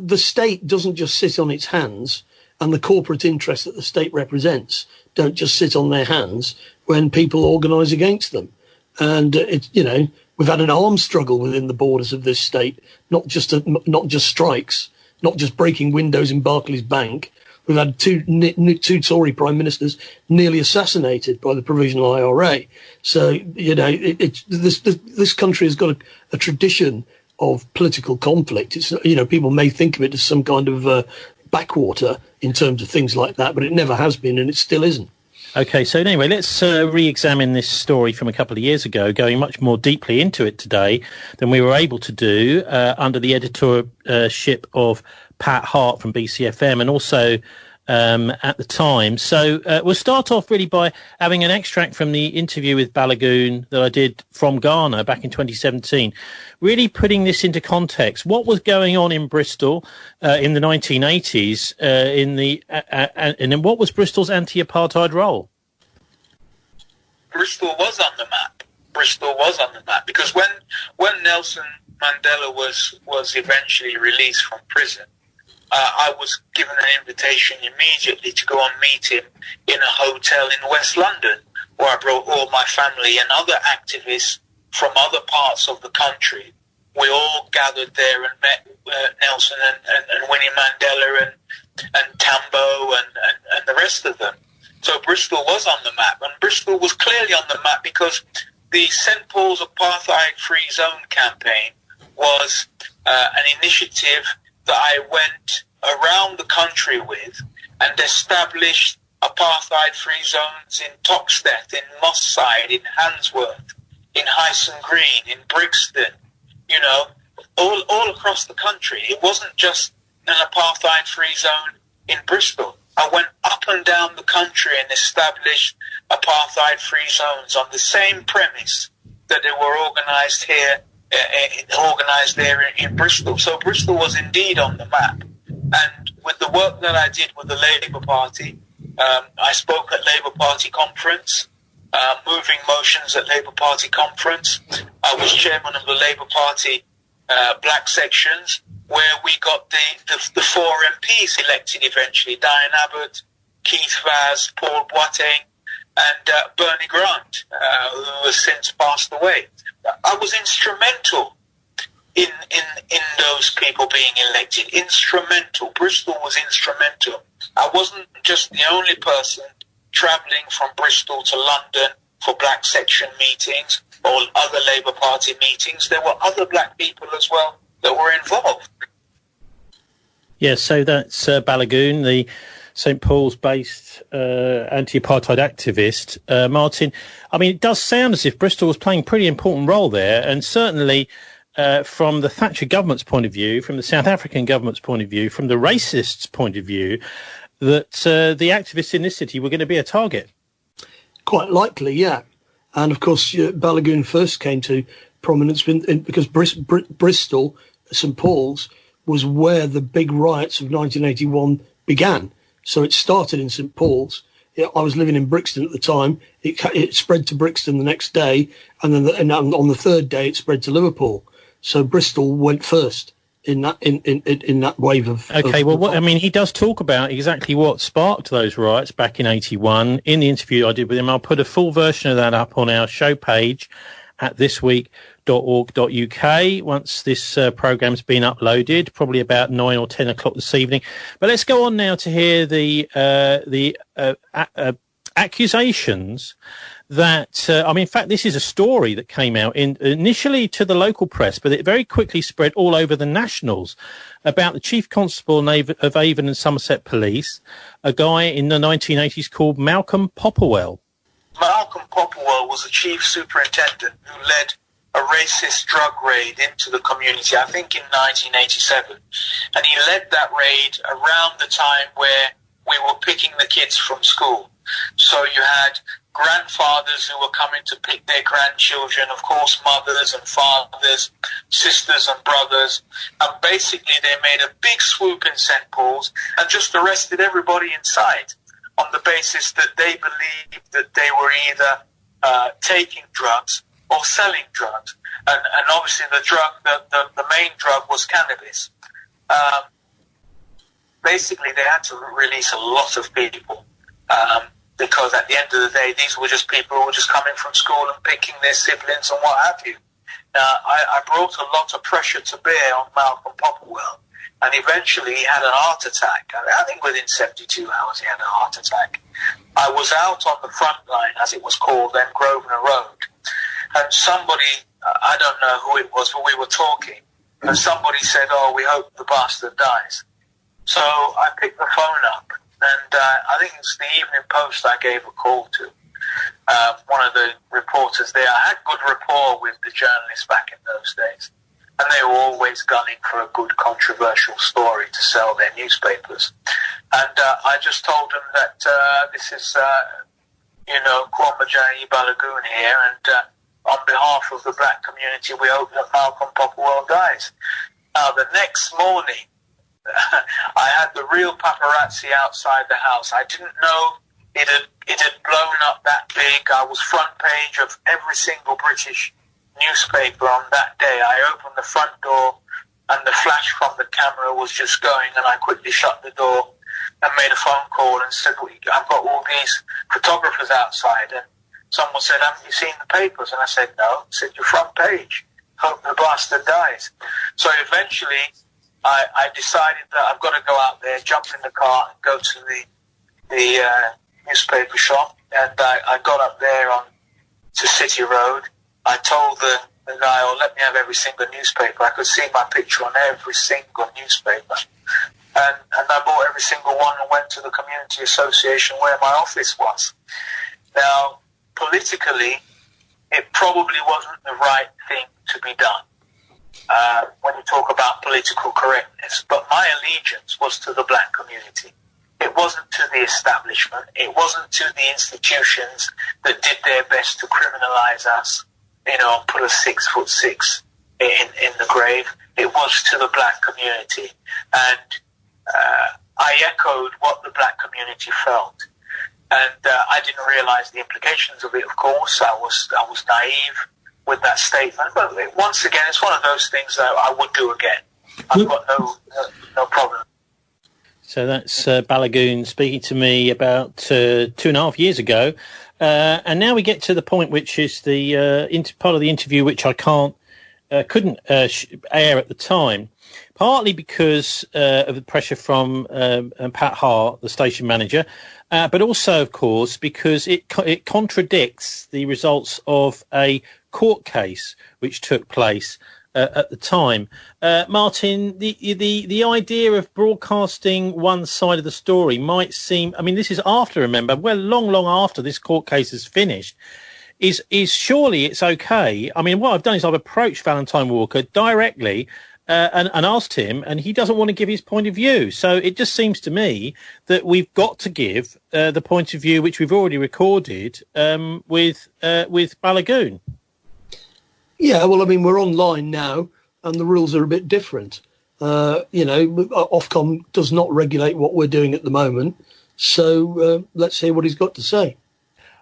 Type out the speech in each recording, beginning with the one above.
the state doesn't just sit on its hands, and the corporate interests that the state represents don't just sit on their hands when people organise against them. And we've had an armed struggle within the borders of this state, not just strikes, not just breaking windows in Barclays Bank. We've had two Tory prime ministers nearly assassinated by the Provisional IRA. So, this country has got a tradition of political conflict. It's, people may think of it as some kind of backwater in terms of things like that, but it never has been, and it still isn't. OK, so anyway, let's re-examine this story from a couple of years ago, going much more deeply into it today than we were able to do under the editorship of Pat Hart from BCFM, and also at the time. So we'll start off really by having an extract from the interview with Balogun that I did from Ghana back in 2017, really putting this into context. What was going on in Bristol in the 1980s, and then what was Bristol's anti-apartheid role? Bristol was on the map. Bristol was on the map because when Nelson Mandela was eventually released from prison, I was given an invitation immediately to go and meet him in a hotel in West London, where I brought all my family and other activists from other parts of the country. We all gathered there and met Nelson and Winnie Mandela and Tambo and the rest of them. So Bristol was on the map, and Bristol was clearly on the map because the St Paul's Apartheid-Free Zone campaign was an initiative that I went around the country with and established apartheid-free zones in Toxteth, in Moss Side, in Handsworth, in Hyson Green, in Brixton, all across the country. It wasn't just an apartheid-free zone in Bristol. I went up and down the country and established apartheid-free zones on the same premise that they were organised here, organised there in Bristol. So Bristol was indeed on the map. And with the work that I did with the Labour Party, I spoke at Labour Party conference, moving motions at Labour Party conference. I was chairman of the Labour Party black sections, where we got the four MPs elected eventually: Diane Abbott, Keith Vaz, Paul Boateng, and Bernie Grant, who has since passed away. I was instrumental in those people being elected. Instrumental. Bristol was instrumental. I wasn't just the only person travelling from Bristol to London for black section meetings or other Labour Party meetings. There were other black people as well that were involved. Yeah, so that's Balogun, the St Paul's-based anti-apartheid activist. Martin, I mean, it does sound as if Bristol was playing a pretty important role there, and certainly from the Thatcher government's point of view, from the South African government's point of view, from the racists' point of view, that the activists in this city were going to be a target. Quite likely, yeah. And, of course, Balogun first came to prominence because Bristol, St Paul's, was where the big riots of 1981 began. So it started in St Paul's. I was living in Brixton at the time. It spread to Brixton the next day, and then on the third day it spread to Liverpool. So Bristol went first in that wave of. Okay, he does talk about exactly what sparked those riots back in 81 in the interview I did with him. I'll put a full version of that up on our show page at thisweek.org.uk once this programme's been uploaded, probably about 9 or 10 o'clock this evening. But let's go on now to hear the accusations that, in fact, this is a story that came out initially to the local press, but it very quickly spread all over the nationals about the Chief Constable of Avon and Somerset Police, a guy in the 1980s called Malcolm Popperwell. Malcolm Popperwell was a chief superintendent who led a racist drug raid into the community, I think in 1987. And he led that raid around the time where we were picking the kids from school. So you had grandfathers who were coming to pick their grandchildren, of course, mothers and fathers, sisters and brothers. And basically they made a big swoop in St Paul's and just arrested everybody inside on the basis that they believed that they were either taking drugs or selling drugs. And obviously the main drug was cannabis. basically they had to release a lot of people because at the end of the day, these were just people who were just coming from school and picking their siblings and what have you. Now, I brought a lot of pressure to bear on Malcolm Popperwell, and eventually he had an heart attack. I think within 72 hours he had a heart attack. I was out on the front line, as it was called then, Grosvenor Road, and somebody, I don't know who it was, but we were talking, and somebody said, "Oh, we hope the bastard dies." So I picked the phone up, and I think it's the Evening Post I gave a call to. One of the reporters there, I had good rapport with the journalists back in those days, and they were always gunning for a good controversial story to sell their newspapers. And I just told them that this is, Kuomba Balogun here, and on behalf of the black community, we hope that Malcolm Popperwell dies. Now, the next morning, I had the real paparazzi outside the house. I didn't know it had blown up that big. I was front page of every single British newspaper on that day. I opened the front door, and the flash from the camera was just going, and I quickly shut the door and made a phone call and said, "I've got all these photographers outside." And someone said, "Haven't you seen the papers?" And I said, "No." I said, "Your front page. Hope the bastard dies." So eventually, I decided that I've got to go out there, jump in the car, and go to the newspaper shop. And I got up there to City Road. I told the guy, "Oh, let me have every single newspaper." I could see my picture on every single newspaper. And I bought every single one and went to the community association where my office was. Now, politically, it probably wasn't the right thing to be done when you talk about political correctness. But my allegiance was to the black community. It wasn't to the establishment. It wasn't to the institutions that did their best to criminalize us, and put us 6'6" in the grave. It was to the black community. And I echoed what the black community felt. And I didn't realize the implications of it, of course. I was naive with that statement. But once again, it's one of those things that I would do again. I've got no problem. So that's Balogun speaking to me about 2.5 years ago. And now we get to the point which is the part of the interview which I couldn't air at the time, partly because of the pressure from Pat Hart, the station manager, but also, of course, because it contradicts the results of a court case which took place at the time. Martin, the idea of broadcasting one side of the story might seem, I mean, this is after, remember, well, long after this court case is finished, is surely it's okay. I mean, what I've done is I've approached Valentine Walker directly and asked him, and he doesn't want to give his point of view. So it just seems to me that we've got to give the point of view which we've already recorded with Balogun. Yeah, well, I mean, we're online now, and the rules are a bit different. Ofcom does not regulate what we're doing at the moment, so let's hear what he's got to say.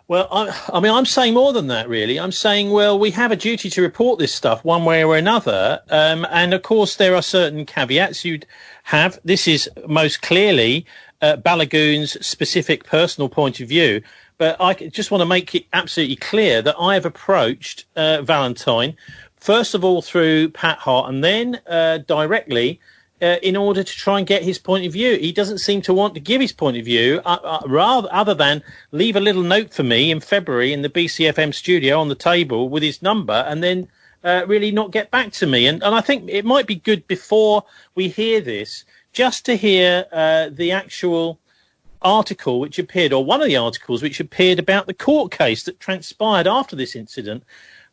Well, I'm saying more than that, really. I'm saying, well, we have a duty to report this stuff one way or another, and, of course, there are certain caveats you'd have. This is most clearly Balogun's specific personal point of view. But I just want to make it absolutely clear that I have approached Valentine, first of all through Pat Hart, and then directly in order to try and get his point of view. He doesn't seem to want to give his point of view, rather other than leave a little note for me in February in the BCFM studio on the table with his number, and then really not get back to me. And I think it might be good before we hear this, just to hear the actual article which appeared, or one of the articles which appeared about the court case that transpired after this incident,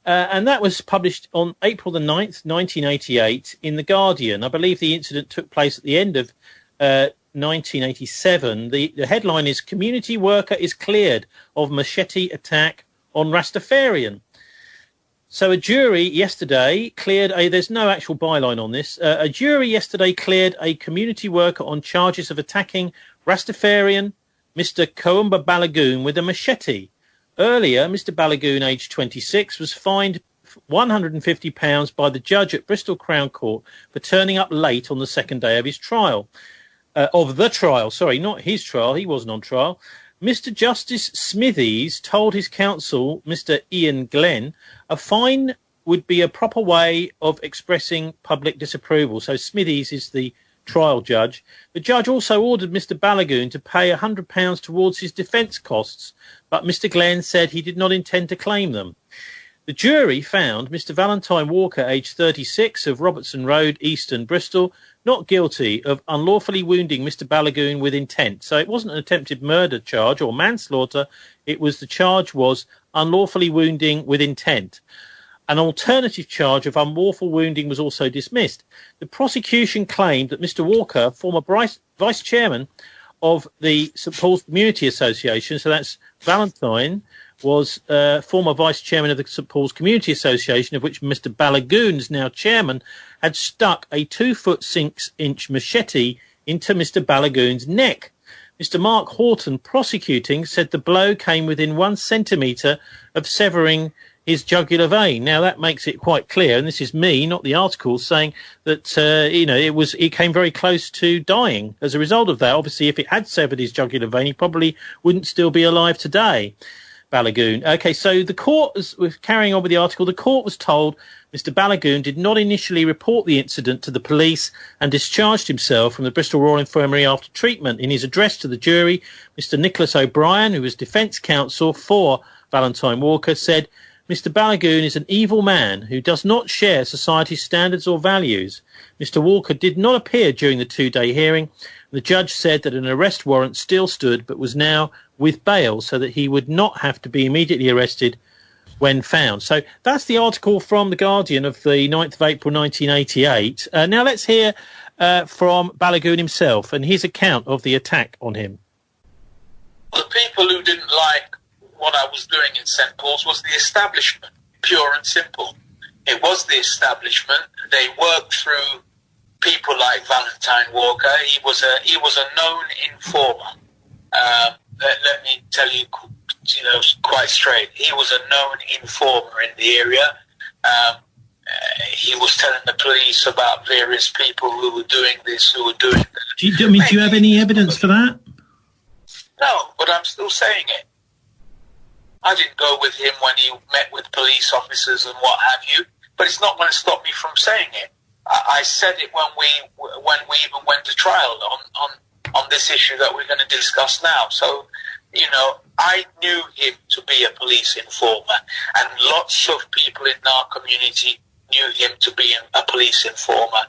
and that was published on April the 9th, 1988 in The Guardian. I believe the incident took place at the end of 1987. The headline is "Community Worker is Cleared of Machete Attack on Rastafarian." So a jury yesterday cleared there's no actual byline on this, a jury yesterday cleared a community worker on charges of attacking Rastafarian Mr. Kuomba Balogun with a machete. Earlier, Mr. Balogun, aged 26, was fined £150 by the judge at Bristol Crown Court for turning up late on the second day of his trial. of the trial. Sorry, not his trial. He wasn't on trial. Mr. Justice Smithies told his counsel, Mr. Ian Glenn, a fine would be a proper way of expressing public disapproval. So Smithies is the trial judge. The judge also ordered Mr. Balogun to pay £100 towards his defence costs, but Mr. Glenn said he did not intend to claim them. The jury found Mr. Valentine Walker, aged 36, of Robertson Road, Easton, Bristol, not guilty of unlawfully wounding Mr. Balogun with intent. So it wasn't an attempted murder charge or manslaughter. The charge was unlawfully wounding with intent. An alternative charge of unlawful wounding was also dismissed. The prosecution claimed that Mr. Walker, former vice chairman of the St Paul's Community Association, so that's Valentine, was former vice chairman of the St Paul's Community Association, of which Mr. Balogun is now chairman, had stuck a 2-foot 6-inch machete into Mr. Balogun's neck. Mr. Mark Horton, prosecuting, said the blow came within 1 centimetre of severing his jugular vein. Now that makes it quite clear, and this is me, not the article, saying that it came very close to dying as a result of that. Obviously, if it had severed his jugular vein, he probably wouldn't still be alive today. Balogun. Okay, so the court, carrying on with the article, the court was told Mr. Balogun did not initially report the incident to the police and discharged himself from the Bristol Royal Infirmary after treatment. In his address to the jury, Mr. Nicholas O'Brien, who was defence counsel for Valentine Walker, said, Mr. Balogun is an evil man who does not share society's standards or values. Mr. Walker did not appear during the 2-day hearing. The judge said that an arrest warrant still stood but was now with bail so that he would not have to be immediately arrested when found. So that's the article from The Guardian of the 9th of April 1988. Now let's hear from Balogun himself and his account of the attack on him. The people who didn't like what I was doing in St Paul's was the establishment, pure and simple. It was the establishment. They worked through people like Valentine Walker. He was a known informer. Let me tell you, quite straight. He was a known informer in the area. He was telling the police about various people who were doing this, who were doing that. Do you have any evidence for that? No, but I'm still saying it. I didn't go with him when he met with police officers and what have you, but it's not going to stop me from saying it. I said it when we even went to trial on this issue that we're going to discuss now. So, I knew him to be a police informer, and lots of people in our community knew him to be a police informer.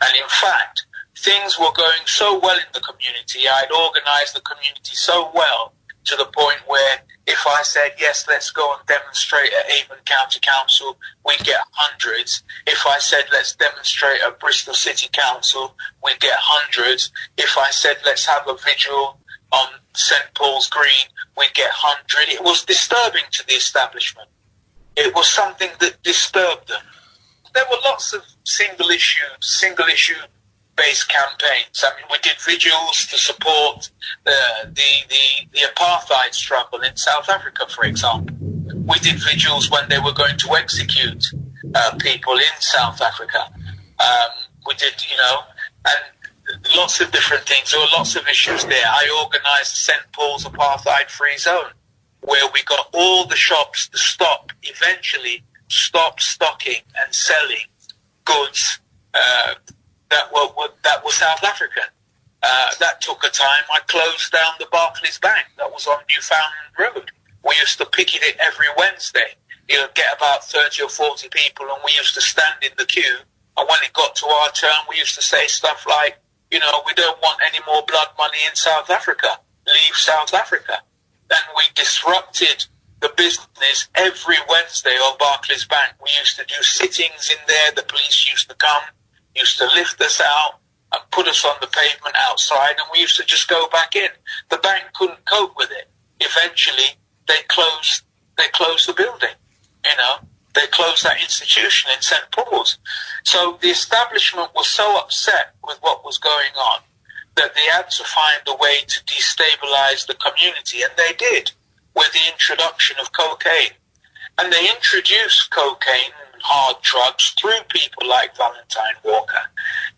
And in fact, things were going so well in the community. I'd organised the community so well to the point where if I said, yes, let's go and demonstrate at Avon County Council, we'd get hundreds. If I said, let's demonstrate at Bristol City Council, we'd get hundreds. If I said, let's have a vigil on St Paul's Green, we'd get 100. It was disturbing to the establishment. It was something that disturbed them. There were lots of single issue based campaigns. I mean, we did vigils to support the apartheid struggle in South Africa, for example. We did vigils when they were going to execute people in South Africa. We did, and lots of different things. There were lots of issues there. I organised St Paul's apartheid-free zone, where we got all the shops to eventually stop stocking and selling goods that were South African. That took a time. I closed down the Barclays Bank that was on Newfoundland Road. We used to picket it every Wednesday. You'd get about 30 or 40 people, and we used to stand in the queue. And when it got to our turn, we used to say stuff like, we don't want any more blood money in South Africa. Leave South Africa. Then we disrupted the business every Wednesday on Barclays Bank. We used to do sittings in there. The police used to come, used to lift us out and put us on the pavement outside, and we used to just go back in. The bank couldn't cope with it. Eventually, they closed the building. They closed that institution in St Paul's. So the establishment was so upset with what was going on that they had to find a way to destabilize the community, and they did with the introduction of cocaine. And they introduced cocaine and hard drugs through people like Valentine Walker.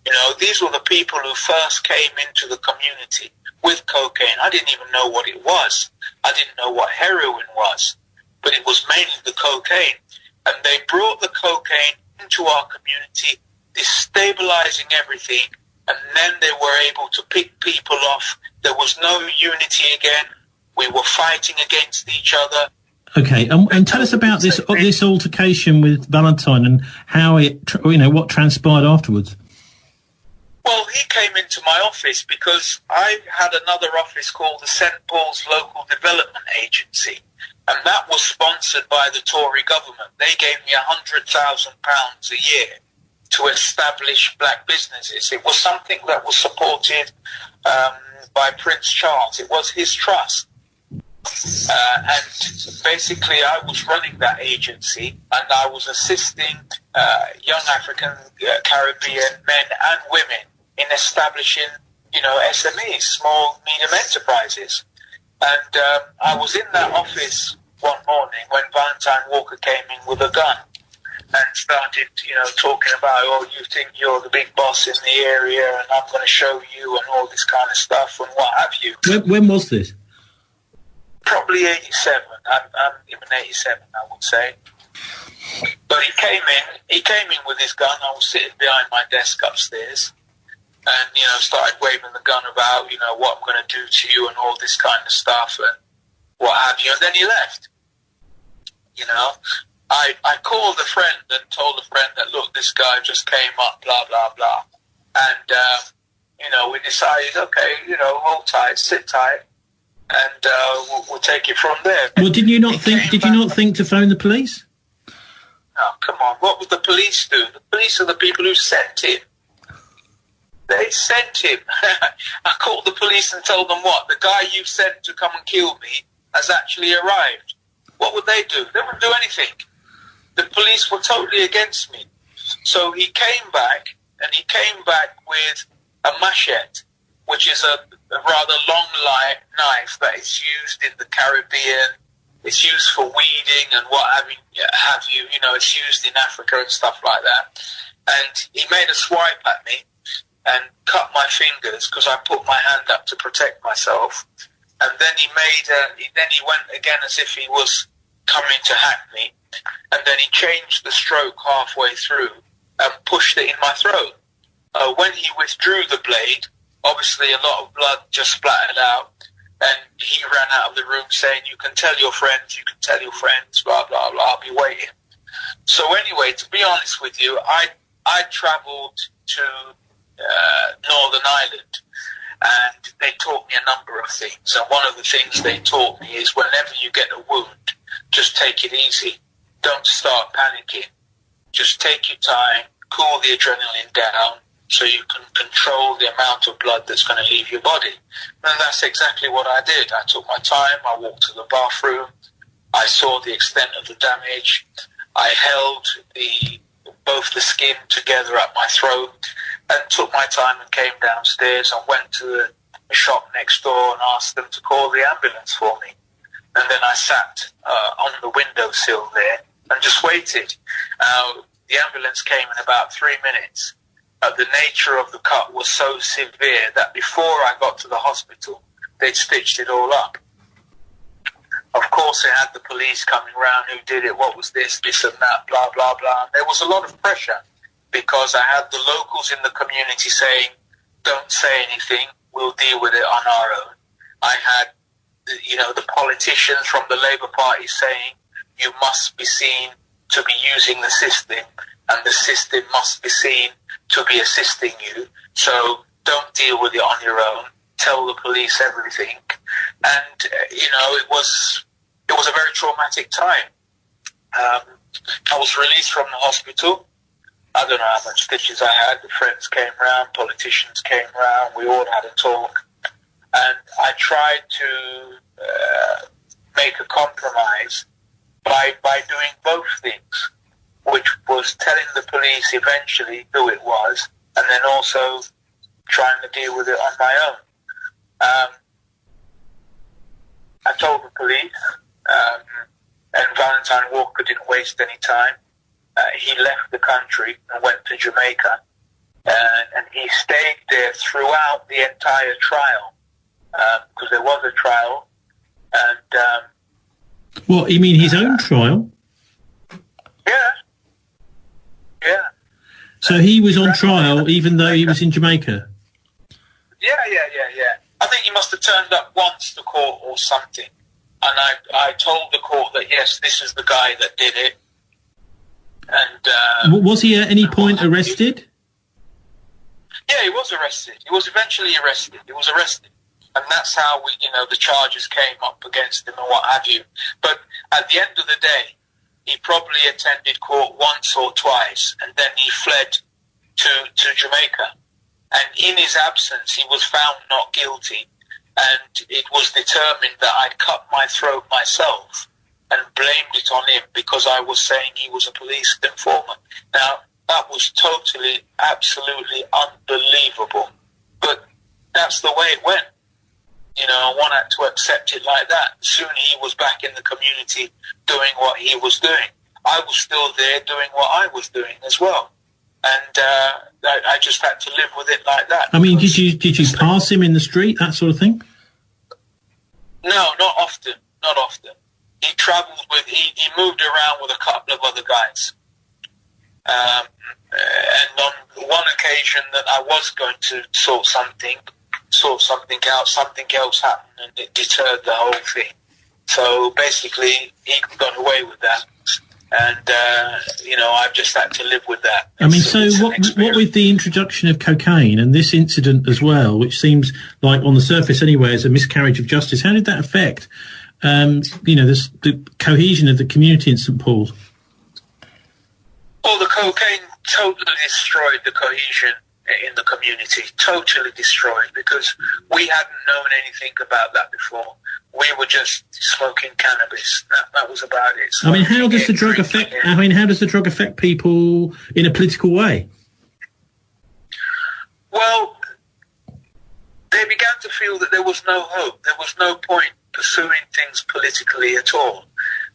You know, these were the people who first came into the community with cocaine. I didn't even know what it was. I didn't know what heroin was, but it was mainly the cocaine. And they brought the cocaine into our community, destabilizing everything, and then they were able to pick people off. There was no unity again. We were fighting against each other. Okay, and tell us about this altercation with Valentine and how it, what transpired afterwards. Well, he came into my office because I had another office called the St Paulâ Local Development Agency, and that was sponsored by the Tory government. They gave me £100,000 a year to establish black businesses. It was something that was supported by Prince Charles. It was his trust. And basically I was running that agency, and I was assisting young African Caribbean men and women in establishing, SMEs, small, medium enterprises. And I was in that office one morning when Valentine Walker came in with a gun and started, talking about, you think you're the big boss in the area and I'm going to show you and all this kind of stuff and what have you. When was this? Probably 87. I'm even 87, I would say. But he came in with his gun. I was sitting behind my desk upstairs and, started waving the gun about, what I'm going to do to you and all this kind of stuff and what have you. And then he left. I called a friend and told a friend that, look, this guy just came up, blah, blah, blah. And, we decided, okay, hold tight, sit tight. And we'll take it from there. Well, did you not think to phone the police? Oh, come on. What would the police do? The police are the people who sent him. They sent him. I called the police and told them what? The guy you sent to come and kill me has actually arrived. What would they do? They wouldn't do anything. The police were totally against me. So he came back, and he came back with a machete, which is a rather long knife that is used in the Caribbean. It's used for weeding and what have you. It's used in Africa and stuff like that. And he made a swipe at me and cut my fingers because I put my hand up to protect myself. And then he went again as if he was coming to hack me. And then he changed the stroke halfway through and pushed it in my throat. When he withdrew the blade, obviously a lot of blood just splattered out, and he ran out of the room saying, you can tell your friends, blah, blah, blah, I'll be waiting. So anyway, to be honest with you, I travelled to Northern Ireland, and they taught me a number of things. And one of the things they taught me is whenever you get a wound, just take it easy. Don't start panicking. Just take your time, cool the adrenaline down, so you can control the amount of blood that's going to leave your body. And that's exactly what I did. I took my time, I walked to the bathroom, I saw the extent of the damage, I held both the skin together at my throat and took my time and came downstairs and went to the shop next door and asked them to call the ambulance for me. And then I sat on the windowsill there and just waited. The ambulance came in about 3 minutes. The nature of the cut was so severe that before I got to the hospital, they'd stitched it all up. Of course, they had the police coming around, who did it, what was this and that, blah, blah, blah. And there was a lot of pressure because I had the locals in the community saying, don't say anything, we'll deal with it on our own. I had, the politicians from the Labour Party saying, you must be seen to be using the system, and the system must be seen to be assisting you. So don't deal with it on your own. Tell the police everything. And, it was a very traumatic time. I was released from the hospital. I don't know how much stitches I had. The friends came round, politicians came round. We all had a talk. And I tried to make a compromise by doing both things, which was telling the police eventually who it was, and then also trying to deal with it on my own. I told the police, and Valentine Walker didn't waste any time. he left the country and went to Jamaica, and he stayed there throughout the entire trial, because there was a trial. And what, you mean his own trial? Yeah. So he was on trial even though he was in Jamaica? Yeah. I think he must have turned up once to court or something. And I told the court that, yes, this is the guy that did it. And was he at any point arrested? Yeah, he was arrested. He was eventually arrested. He was arrested. And that's how the charges came up against him and what have you. But at the end of the day, he probably attended court once or twice, and then he fled to Jamaica. And in his absence, he was found not guilty, and it was determined that I'd cut my throat myself and blamed it on him because I was saying he was a police informant. Now, that was totally, absolutely unbelievable. But that's the way it went. I wanted to accept it like that. Soon he was back in the community doing what he was doing. I was still there doing what I was doing as well. And I just had to live with it like that. I mean, did you pass him in the street, that sort of thing? No, not often. Not often. He travelled he moved around with a couple of other guys. And on one occasion that I was going to sort something out, something else happened and it deterred the whole thing. So basically, he got away with that. And, I've just had to live with that. I mean, so what with the introduction of cocaine and this incident as well, which seems like on the surface anyway as a miscarriage of justice, how did that affect, the cohesion of the community in St Paul's? Well, the cocaine totally destroyed the cohesion in the community, totally destroyed, because we hadn't known anything about that before. We were just smoking cannabis. That was about it. I mean, how does the drug affect? How does the drug affect people in a political way? Well, they began to feel that there was no hope. There was no point pursuing things politically at all.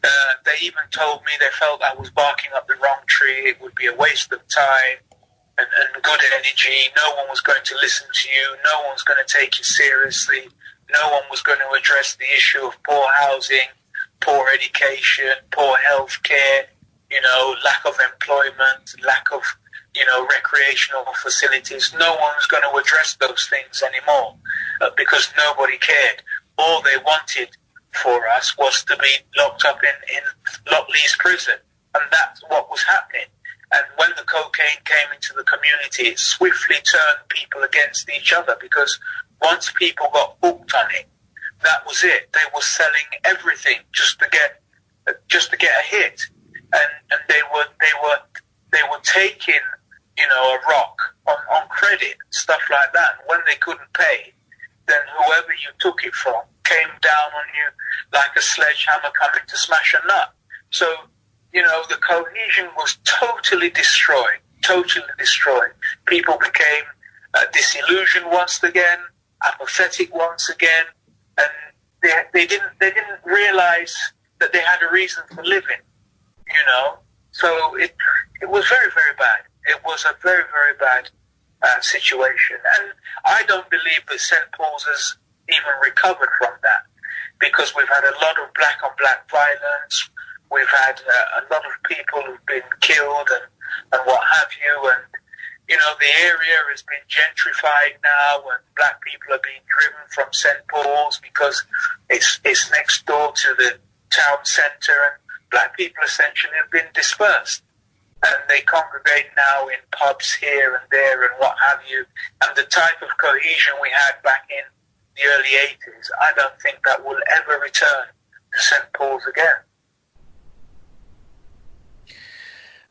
They even told me they felt I was barking up the wrong tree. It would be a waste of time and good energy. No one was going to listen to you. No one was going to take you seriously. No one was going to address the issue of poor housing, poor education, poor health care, lack of employment, lack of, recreational facilities. No one was going to address those things anymore because nobody cared. All they wanted for us was to be locked up in Lockleys prison, and that's what was happening. And when the cocaine came into the community, it swiftly turned people against each other, because once people got hooked on it, that was it. They were selling everything just to get a hit, and they were taking a rock on credit, stuff like that. And when they couldn't pay, then whoever you took it from came down on you like a sledgehammer coming to smash a nut. So, the cohesion was totally destroyed. People became disillusioned once again, apathetic once again, and they didn't realize that they had a reason for living, So it was very, very bad. It was a very, very bad situation. And I don't believe that St Paul's has even recovered from that, because we've had a lot of black-on-black violence. We've had a lot of people who've been killed and what have you. And, the area has been gentrified now, and black people are being driven from St Paul's because it's next door to the town centre, and black people essentially have been dispersed. And they congregate now in pubs here and there and what have you. And the type of cohesion we had back in the early 80s, I don't think that will ever return to St Paul's again.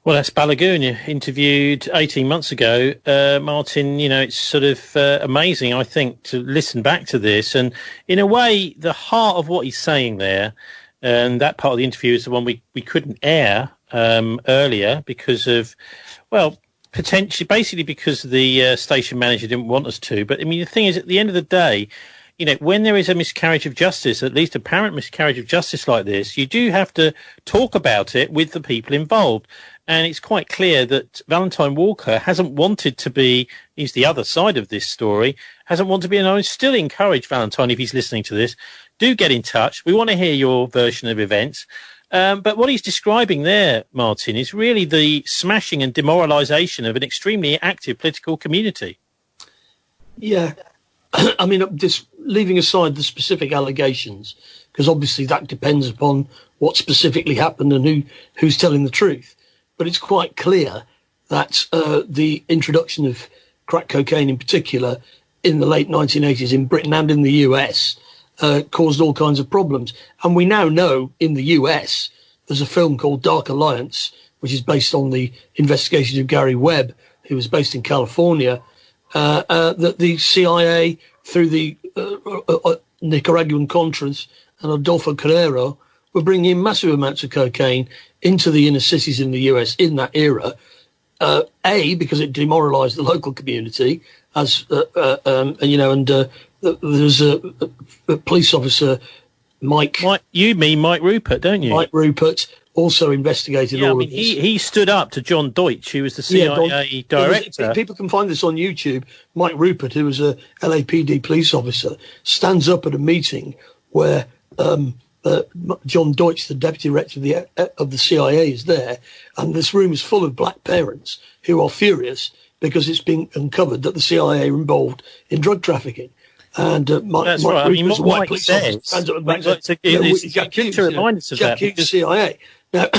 Well, that's Balogun, interviewed 18 months ago. Martin, it's sort of amazing, I think, to listen back to this. And in a way, the heart of what he's saying there, and that part of the interview is the one we couldn't air earlier because of, potentially, basically because the station manager didn't want us to. But, I mean, the thing is, at the end of the day, when there is a miscarriage of justice, at least apparent miscarriage of justice like this, you do have to talk about it with the people involved. And it's quite clear that Valentine Walker hasn't wanted to be, he's the other side of this story, hasn't wanted to be, and I would still encourage Valentine, if he's listening to this, do get in touch. We want to hear your version of events. But what he's describing there, Martin, is really the smashing and demoralisation of an extremely active political community. Yeah. I mean, just leaving aside the specific allegations, because obviously that depends upon what specifically happened and who's telling the truth. But it's quite clear that the introduction of crack cocaine in particular in the late 1980s in Britain and in the US caused all kinds of problems. And we now know in the US there's a film called Dark Alliance, which is based on the investigations of Gary Webb, who was based in California, that the CIA, through the Nicaraguan Contras and Adolfo Carrero, were bringing in massive amounts of cocaine into the inner cities in the US in that era. Because it demoralised the local community, as there's a police officer, Mike. You mean Mike Rupert, don't you? Mike Rupert also investigated all of this. He stood up to John Deutsch, who was the CIA director. People can find this on YouTube. Mike Rupert, who was a LAPD police officer, stands up at a meeting where John Deutsch, the deputy director of the CIA, is there, and this room is full of black parents who are furious because it's been uncovered that the CIA are involved in drug trafficking. And That's right. I mean, what Mike says, to remind us of that. CIA. Now,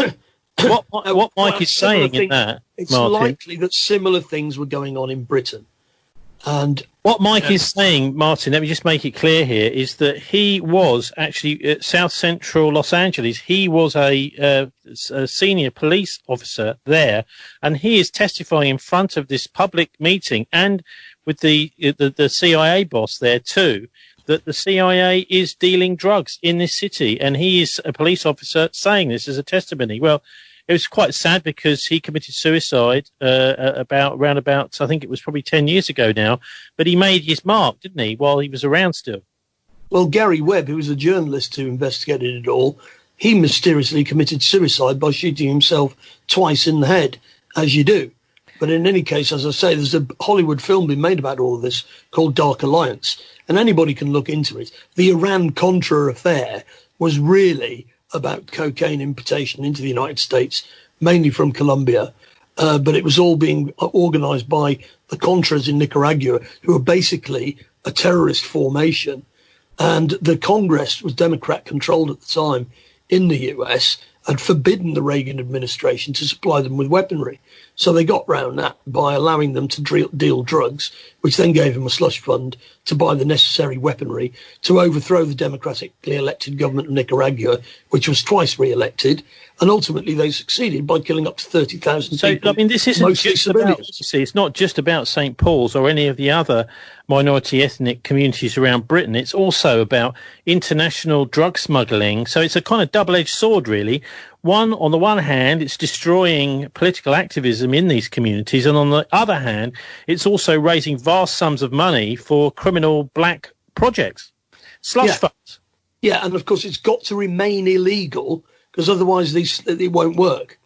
what Mike is saying in that, it's Martin, likely that similar things were going on in Britain. And what Mike is saying, Martin, let me just make it clear here, is that he was actually at South Central Los Angeles. He was a senior police officer there, and he is testifying in front of this public meeting and with the CIA boss there too, that the CIA is dealing drugs in this city, and he is a police officer saying this as a testimony. Well, it was quite sad because he committed suicide around about, I think it was probably 10 years ago now, but he made his mark, didn't he, while he was around still? Well, Gary Webb, who was a journalist who investigated it all, he mysteriously committed suicide by shooting himself twice in the head, as you do. But in any case, as I say, there's a Hollywood film being made about all of this called Dark Alliance, and anybody can look into it. The Iran-Contra affair was really about cocaine importation into the United States, mainly from Colombia, but it was all being organised by the Contras in Nicaragua, who are basically a terrorist formation. And the Congress was Democrat-controlled at the time in the US, had forbidden the Reagan administration to supply them with weaponry. So they got round that by allowing them to deal drugs, which then gave them a slush fund to buy the necessary weaponry to overthrow the democratically elected government of Nicaragua, which was twice re-elected. And ultimately they succeeded by killing up to 30,000 people. I mean, this isn't just about, it's not just about St Paul's or any of the other minority ethnic communities around Britain. It's also about international drug smuggling. So it's a kind of double-edged sword, really. On the one hand, it's destroying political activism in these communities, and on the other hand, it's also raising vast sums of money for criminal black projects, slush funds. Yeah, and of course it's got to remain illegal because otherwise it won't work.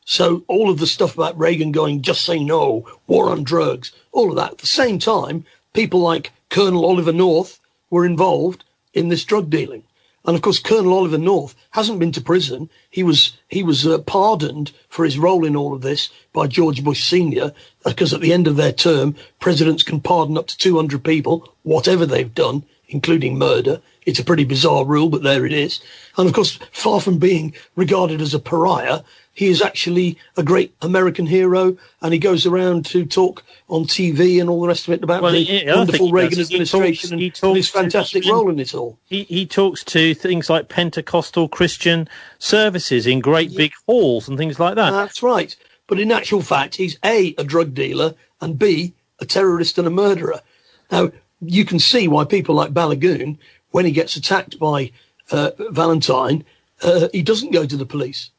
So all of the stuff about Reagan going, just say no, war on drugs, all of that. At the same time, people like Colonel Oliver North were involved in this drug dealing. And of course, Colonel Oliver North hasn't been to prison. He was pardoned for his role in all of this by George Bush Sr., because at the end of their term, presidents can pardon up to 200 people, whatever they've done, including murder. It's a pretty bizarre rule, but there it is. And of course, far from being regarded as a pariah, he is actually a great American hero, and he goes around to talk on TV and all the rest of it about the wonderful Reagan administration and his fantastic role in it all. He talks to things like Pentecostal Christian services in great big halls and things like that. That's right. But in actual fact, he's A, a drug dealer, and B, a terrorist and a murderer. Now, you can see why people like Balogun, when he gets attacked by Valentine, he doesn't go to the police.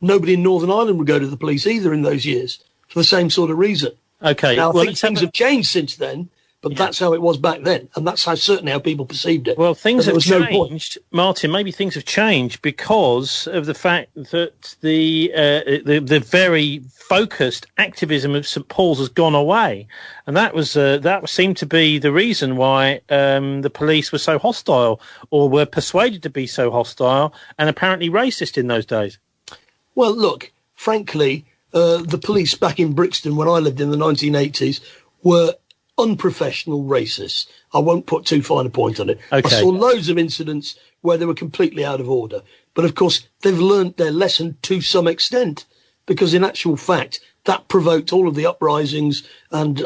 Nobody in Northern Ireland would go to the police either in those years for the same sort of reason. Okay. Now, I think things have changed since then, But that's how it was back then, and that's certainly how people perceived it. Well, things have changed, Martin. Maybe things have changed because of the fact that the very focused activism of St Paul's has gone away, and that seemed to be the reason why the police were so hostile, or were persuaded to be so hostile, and apparently racist in those days. Well, look, frankly, the police back in Brixton when I lived in the 1980s were unprofessional racists. I won't put too fine a point on it. Okay. I saw loads of incidents where they were completely out of order. But of course, they've learnt their lesson to some extent, because in actual fact, that provoked all of the uprisings and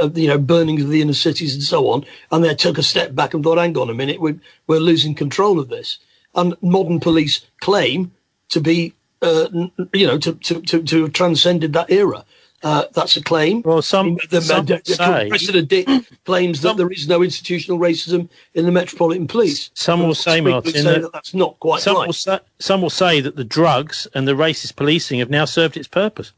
burnings of the inner cities and so on. And they took a step back and thought, hang on a minute, we're losing control of this. And modern police claim to be, to have transcended that era. That's a claim. Well, some say President claims that there is no institutional racism in the Metropolitan Police. Some will say, Martin, that's not quite right. Some will say that the drugs and the racist policing have now served its purpose.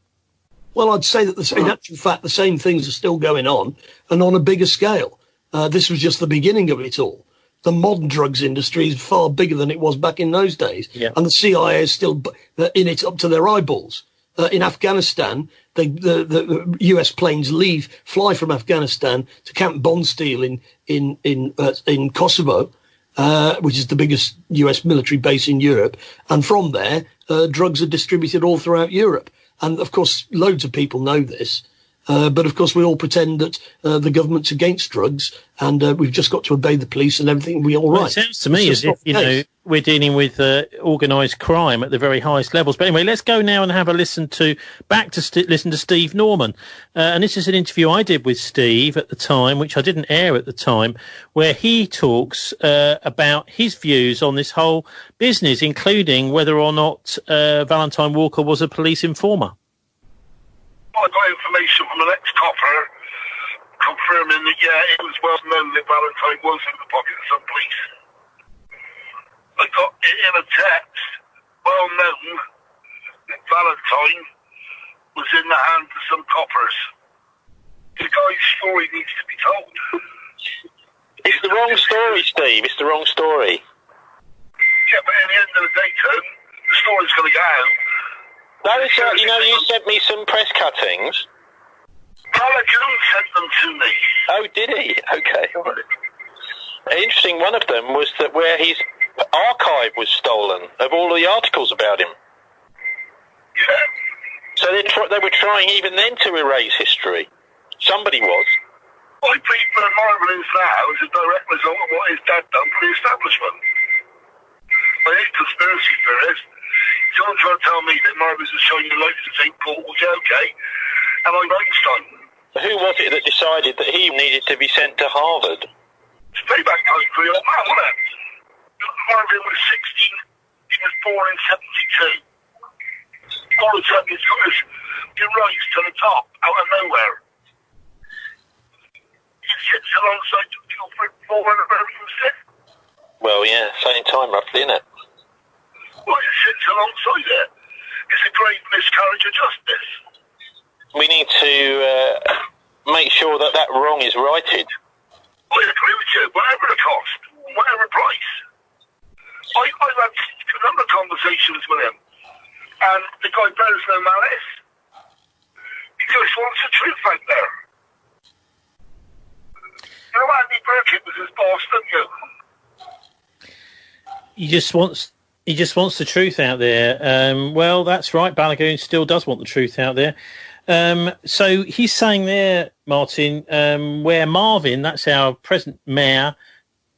Well, I'd say that in actual fact, the same things are still going on, and on a bigger scale. This was just the beginning of it all. The modern drugs industry is far bigger than it was back in those days, and the CIA is still in it up to their eyeballs. In Afghanistan, the US planes fly from Afghanistan to Camp Bondsteel in Kosovo, which is the biggest US military base in Europe. And from there, drugs are distributed all throughout Europe. And of course, loads of people know this. But of course, we all pretend that the government's against drugs and we've just got to obey the police and everything will be all right. Well, it sounds to me as if, we're dealing with organised crime at the very highest levels. But anyway, let's go now and have a listen to Steve Norman. And this is an interview I did with Steve at the time, which I didn't air at the time, where he talks about his views on this whole business, including whether or not Valentine Walker was a police informer. I got information from an ex-copper confirming that, it was well known that Valentine was in the pocket of some police. I got it in a text, well known that Valentine was in the hands of some coppers. The guy's story needs to be told. It's the wrong story, Steve. It's the wrong story. Yeah, but at the end of the day, Tim, the story's going to go out. No, you sent me some press cuttings. Balogun sent them to me. Oh, did he? Okay. Interesting. One of them was that where his archive was stolen of all the articles about him. Yeah. So they were trying even then to erase history. Somebody was. I prefer Marvin Is now as a direct result of what his dad done for the establishment. I hate conspiracy theorists. Someone trying to tell me that Marvin's a shining light to St Paulâ, okay, and I'm Einstein. Who was it that decided that he needed to be sent to Harvard? It's payback time for the old man, wasn't it? Marvin was 16, he was born in 72. All of a sudden he's got his rise to the top, out of nowhere. He sits alongside Guildford 4 and American 6. Well, yeah, same time roughly, isn't it? Well, it sits alongside it. It's a grave miscarriage of justice. We need to make sure that wrong is righted. I agree with you, whatever the cost, whatever price. I've had a number of conversations with him, and the guy bears no malice. He just wants the truth out there. You know, Andy Burkitt was his boss, didn't you? He just wants the truth out there. Well, that's right. Balogun still does want the truth out there. So he's saying there, Martin, where Marvin, that's our present mayor,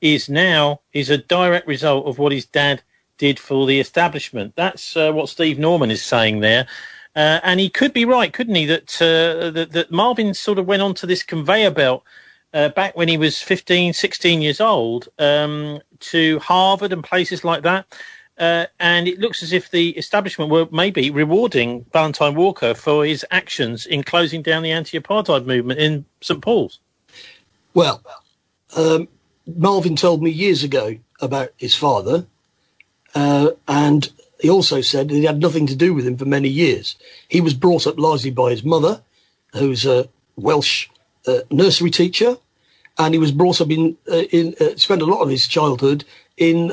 is a direct result of what his dad did for the establishment. That's what Steve Norman is saying there. And he could be right, couldn't he, that Marvin sort of went onto this conveyor belt back when he was 15, 16 years old to Harvard and places like that. And it looks as if the establishment were maybe rewarding Valentine Walker for his actions in closing down the anti-apartheid movement in St Paul's. Well, Marvin told me years ago about his father, and he also said that he had nothing to do with him for many years. He was brought up largely by his mother, who's a Welsh nursery teacher, and he was brought up spent a lot of his childhood in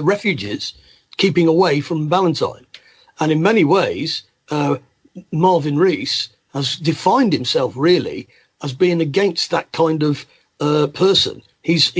refuges, keeping away from Valentine. And in many ways, Marvin Rees has defined himself really as being against that kind of person. He's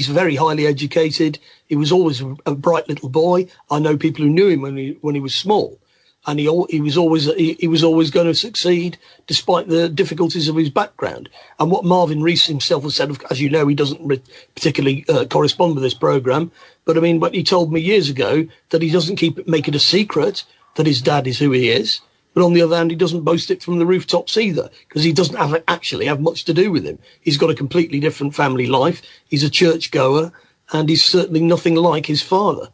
very highly educated. He was always a bright little boy. I know people who knew him when he was small, and he was always going to succeed despite the difficulties of his background. And what Marvin Rees himself has said, as you know, he doesn't particularly correspond with this programme, but I mean, but he told me years ago that he doesn't make it a secret that his dad is who he is. But on the other hand, he doesn't boast it from the rooftops either, because he doesn't actually have much to do with him. He's got a completely different family life. He's a churchgoer, and he's certainly nothing like his father.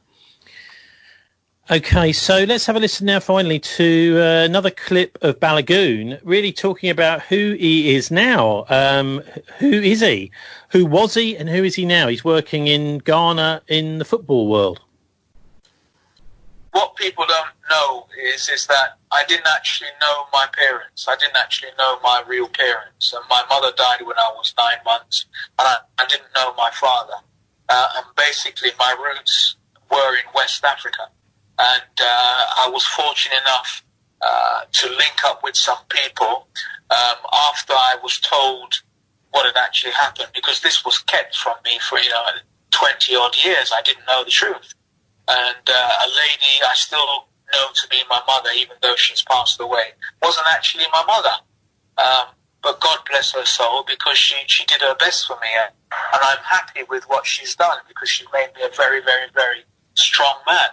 Okay, so let's have a listen now finally to another clip of Balogun really talking about who he is now. Who is he? Who was he and who is he now? He's working in Ghana in the football world. What people don't know is that I didn't actually know my parents. I didn't actually know my real parents. And my mother died when I was 9 months, and I didn't know my father. And basically my roots were in West Africa. And I was fortunate enough to link up with some people after I was told what had actually happened, because this was kept from me for 20-odd years. I didn't know the truth. And a lady I still know to be my mother, even though she's passed away, wasn't actually my mother. But God bless her soul, because she did her best for me. And I'm happy with what she's done, because she made me a very, very, very strong man.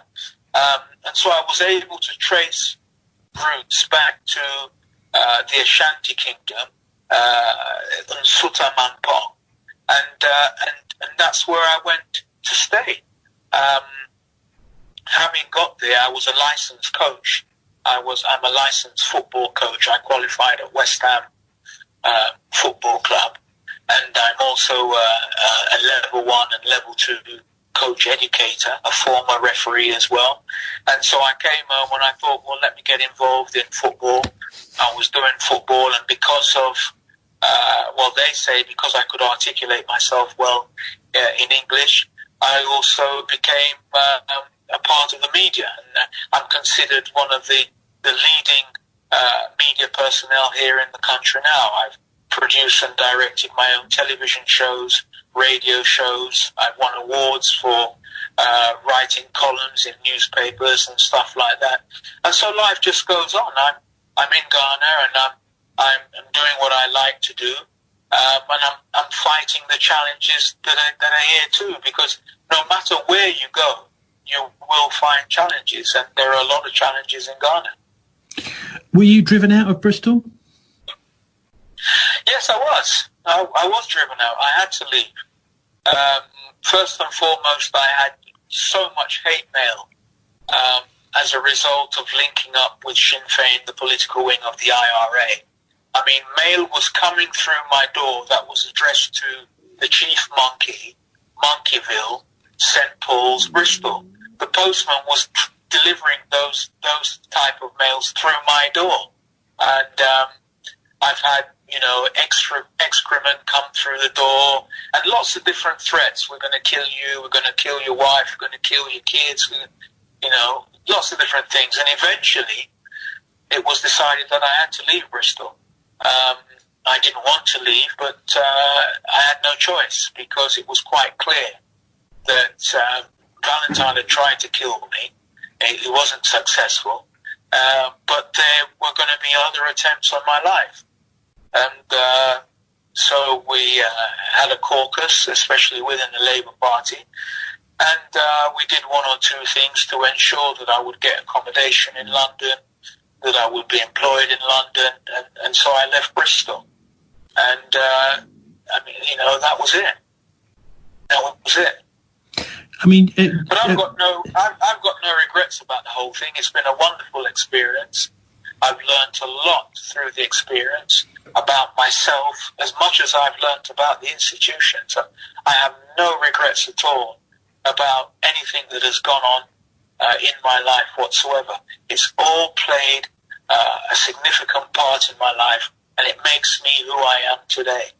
And so I was able to trace roots back to the Ashanti Kingdom, Nsuta Mampong. And that's where I went to stay. Having got there, I was a licensed coach. I'm a licensed football coach. I qualified at West Ham Football Club, and I'm also a level 1 and level 2 coach educator, a former referee as well. And so I came home and I thought, well, let me get involved in football. I was doing football, and because of they say because I could articulate myself well in English, I also became a part of the media, and I'm considered one of the leading media personnel here in the country now. I've produced and directed my own television shows, radio shows. I've won awards for writing columns in newspapers and stuff like that. And so life just goes on. I'm in Ghana, and I'm doing what I like to do, and I'm fighting the challenges that are here too, because no matter where you go, you will find challenges, and there are a lot of challenges in Ghana. Were you driven out of Bristol? Yes, I was. I was driven out. I had to leave. First and foremost, I had so much hate mail as a result of linking up with Sinn Féin, the political wing of the IRA. I mean, mail was coming through my door that was addressed to the Chief Monkey, Monkeyville, St Paulâ, Bristol. The postman was delivering those type of mails through my door, and I've had excrement come through the door, and lots of different threats. We're going to kill you. We're going to kill your wife. We're going to kill your kids. Lots of different things. And eventually, it was decided that I had to leave Bristol. I didn't want to leave, but I had no choice, because it was quite clear that Valentine had tried to kill me. It wasn't successful, but there were going to be other attempts on my life. And so we had a caucus, especially within the Labour Party, and we did one or two things to ensure that I would get accommodation in London, that I would be employed in London, and so I left Bristol. And that was it. That was it. But I've got no regrets about the whole thing. It's been a wonderful experience. I've learned a lot through the experience about myself, as much as I've learned about the institution. So I have no regrets at all about anything that has gone on in my life whatsoever. It's all played a significant part in my life and it makes me who I am today.